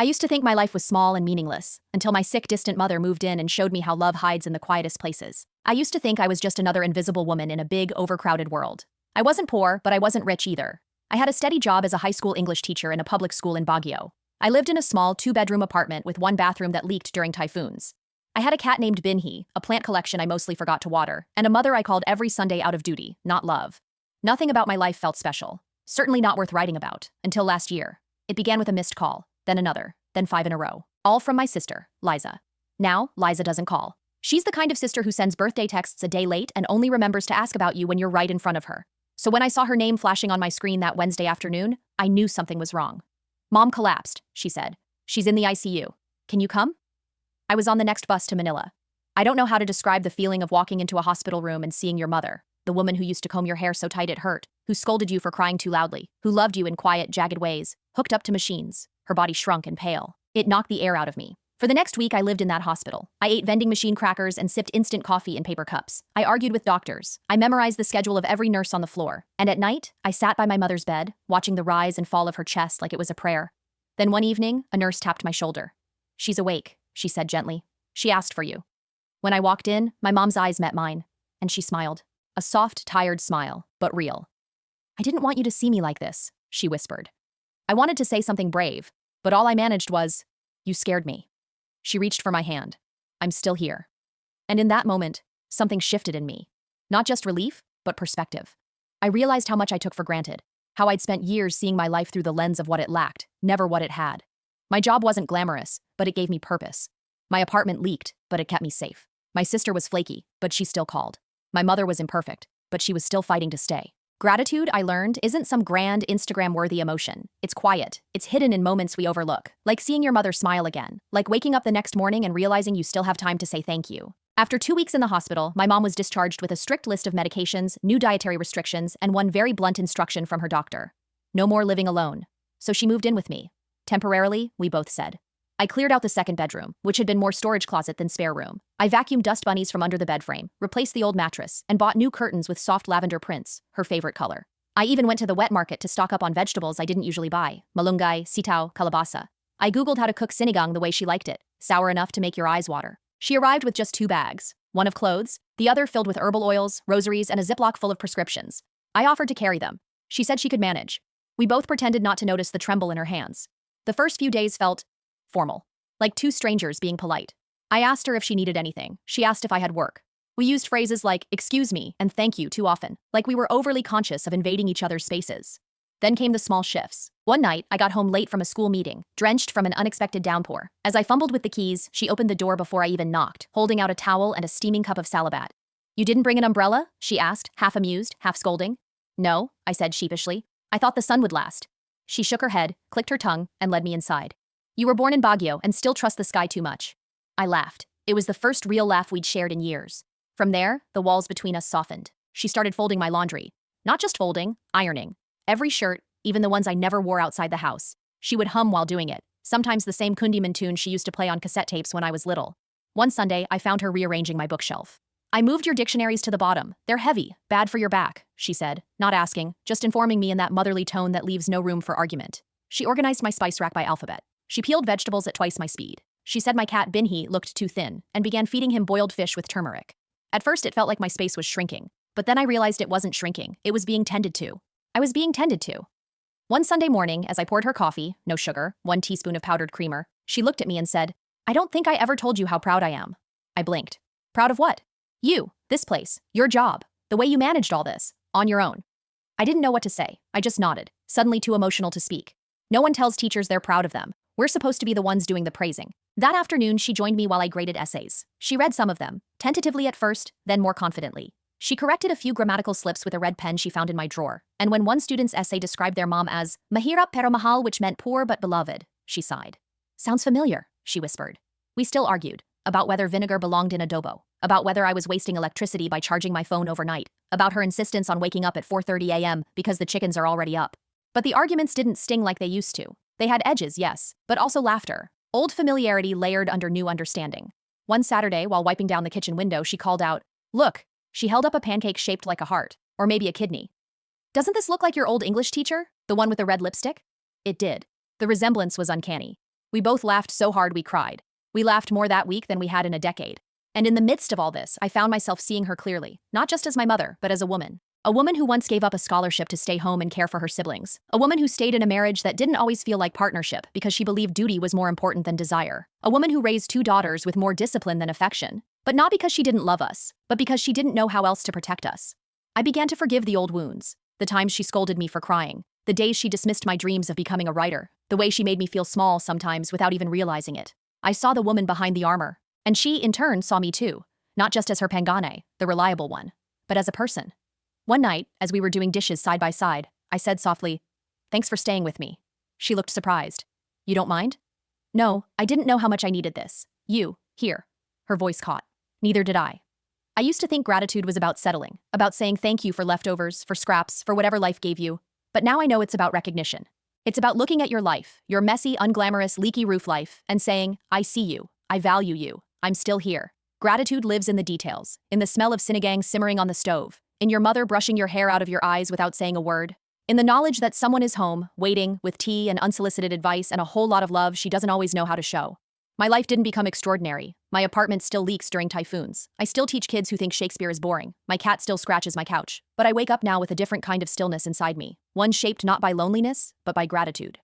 I used to think my life was small and meaningless, until my sick, distant mother moved in and showed me how love hides in the quietest places. I used to think I was just another invisible woman in a big, overcrowded world. I wasn't poor, but I wasn't rich either. I had a steady job as a high school English teacher in a public school in Baguio. I lived in a small, two-bedroom apartment with one bathroom that leaked during typhoons. I had a cat named Binhi, a plant collection I mostly forgot to water, and a mother I called every Sunday out of duty, not love. Nothing about my life felt special. Certainly not worth writing about, until last year. It began with a missed call, then another, then 5 in a row. All from my sister, Liza. Now, Liza doesn't call. She's the kind of sister who sends birthday texts a day late and only remembers to ask about you when you're right in front of her. So when I saw her name flashing on my screen that Wednesday afternoon, I knew something was wrong. Mom collapsed, she said. She's in the ICU. Can you come? I was on the next bus to Manila. I don't know how to describe the feeling of walking into a hospital room and seeing your mother, the woman who used to comb your hair so tight it hurt, who scolded you for crying too loudly, who loved you in quiet, jagged ways, hooked up to machines. Her body shrunk and pale. It knocked the air out of me. For the next week, I lived in that hospital. I ate vending machine crackers and sipped instant coffee in paper cups. I argued with doctors. I memorized the schedule of every nurse on the floor. And at night, I sat by my mother's bed, watching the rise and fall of her chest like it was a prayer. Then one evening, a nurse tapped my shoulder. She's awake, she said gently. She asked for you. When I walked in, my mom's eyes met mine, and she smiled. A soft, tired smile, but real. I didn't want you to see me like this, she whispered. I wanted to say something brave, but all I managed was, you scared me. She reached for my hand. I'm still here. And in that moment, something shifted in me. Not just relief, but perspective. I realized how much I took for granted, how I'd spent years seeing my life through the lens of what it lacked, never what it had. My job wasn't glamorous, but it gave me purpose. My apartment leaked, but it kept me safe. My sister was flaky, but she still called. My mother was imperfect, but she was still fighting to stay. Gratitude, I learned, isn't some grand Instagram-worthy emotion. It's quiet. It's hidden in moments we overlook. Like seeing your mother smile again. Like waking up the next morning and realizing you still have time to say thank you. After 2 weeks in the hospital, my mom was discharged with a strict list of medications, new dietary restrictions, and one very blunt instruction from her doctor. No more living alone. So she moved in with me. Temporarily, we both said. I cleared out the second bedroom, which had been more storage closet than spare room. I vacuumed dust bunnies from under the bed frame, replaced the old mattress, and bought new curtains with soft lavender prints, her favorite color. I even went to the wet market to stock up on vegetables I didn't usually buy, malunggay, sitaw, kalabasa. I googled how to cook sinigang the way she liked it, sour enough to make your eyes water. She arrived with just 2 bags, one of clothes, the other filled with herbal oils, rosaries, and a Ziploc full of prescriptions. I offered to carry them. She said she could manage. We both pretended not to notice the tremble in her hands. The first few days felt formal, like 2 strangers being polite. I asked her if she needed anything. She asked if I had work. We used phrases like, excuse me, and thank you too often, like we were overly conscious of invading each other's spaces. Then came the small shifts. One night, I got home late from a school meeting, drenched from an unexpected downpour. As I fumbled with the keys, she opened the door before I even knocked, holding out a towel and a steaming cup of salabat. You didn't bring an umbrella? She asked, half amused, half scolding. No, I said sheepishly. I thought the sun would last. She shook her head, clicked her tongue, and led me inside. You were born in Baguio and still trust the sky too much. I laughed. It was the first real laugh we'd shared in years. From there, the walls between us softened. She started folding my laundry. Not just folding, ironing. Every shirt, even the ones I never wore outside the house. She would hum while doing it, sometimes the same Kundiman tune she used to play on cassette tapes when I was little. One Sunday, I found her rearranging my bookshelf. I moved your dictionaries to the bottom. They're heavy, bad for your back, she said, not asking, just informing me in that motherly tone that leaves no room for argument. She organized my spice rack by alphabet. She peeled vegetables at twice my speed. She said my cat Binhi looked too thin and began feeding him boiled fish with turmeric. At first it felt like my space was shrinking, but then I realized it wasn't shrinking, it was being tended to. I was being tended to. One Sunday morning, as I poured her coffee, no sugar, 1 teaspoon of powdered creamer, she looked at me and said, I don't think I ever told you how proud I am. I blinked. Proud of what? You, this place, your job, the way you managed all this, on your own. I didn't know what to say, I just nodded, suddenly too emotional to speak. No one tells teachers they're proud of them. We're supposed to be the ones doing the praising. That afternoon, she joined me while I graded essays. She read some of them, tentatively at first, then more confidently. She corrected a few grammatical slips with a red pen she found in my drawer, and when one student's essay described their mom as mahirap pero mahal, which meant poor but beloved, she sighed. Sounds familiar, she whispered. We still argued, about whether vinegar belonged in adobo, about whether I was wasting electricity by charging my phone overnight, about her insistence on waking up at 4:30 a.m. because the chickens are already up. But the arguments didn't sting like they used to. They had edges, yes, but also laughter. Old familiarity layered under new understanding. One Saturday, while wiping down the kitchen window, she called out, Look! She held up a pancake shaped like a heart, or maybe a kidney. Doesn't this look like your old English teacher, the one with the red lipstick? It did. The resemblance was uncanny. We both laughed so hard we cried. We laughed more that week than we had in a decade. And in the midst of all this, I found myself seeing her clearly, not just as my mother, but as a woman. A woman who once gave up a scholarship to stay home and care for her siblings. A woman who stayed in a marriage that didn't always feel like partnership because she believed duty was more important than desire. A woman who raised 2 daughters with more discipline than affection. But not because she didn't love us, but because she didn't know how else to protect us. I began to forgive the old wounds. The times she scolded me for crying. The days she dismissed my dreams of becoming a writer. The way she made me feel small sometimes without even realizing it. I saw the woman behind the armor. And she, in turn, saw me too. Not just as her pangane, the reliable one, but as a person. One night, as we were doing dishes side by side, I said softly, "Thanks for staying with me." She looked surprised. "You don't mind?" "No, I didn't know how much I needed this. You, here." Her voice caught. "Neither did I." I used to think gratitude was about settling, about saying thank you for leftovers, for scraps, for whatever life gave you. But now I know it's about recognition. It's about looking at your life, your messy, unglamorous, leaky roof life, and saying, "I see you, I value you, I'm still here." Gratitude lives in the details, in the smell of sinigang simmering on the stove, in your mother brushing your hair out of your eyes without saying a word, in the knowledge that someone is home, waiting, with tea and unsolicited advice and a whole lot of love she doesn't always know how to show. My life didn't become extraordinary. My apartment still leaks during typhoons. I still teach kids who think Shakespeare is boring. My cat still scratches my couch. But I wake up now with a different kind of stillness inside me, one shaped not by loneliness, but by gratitude.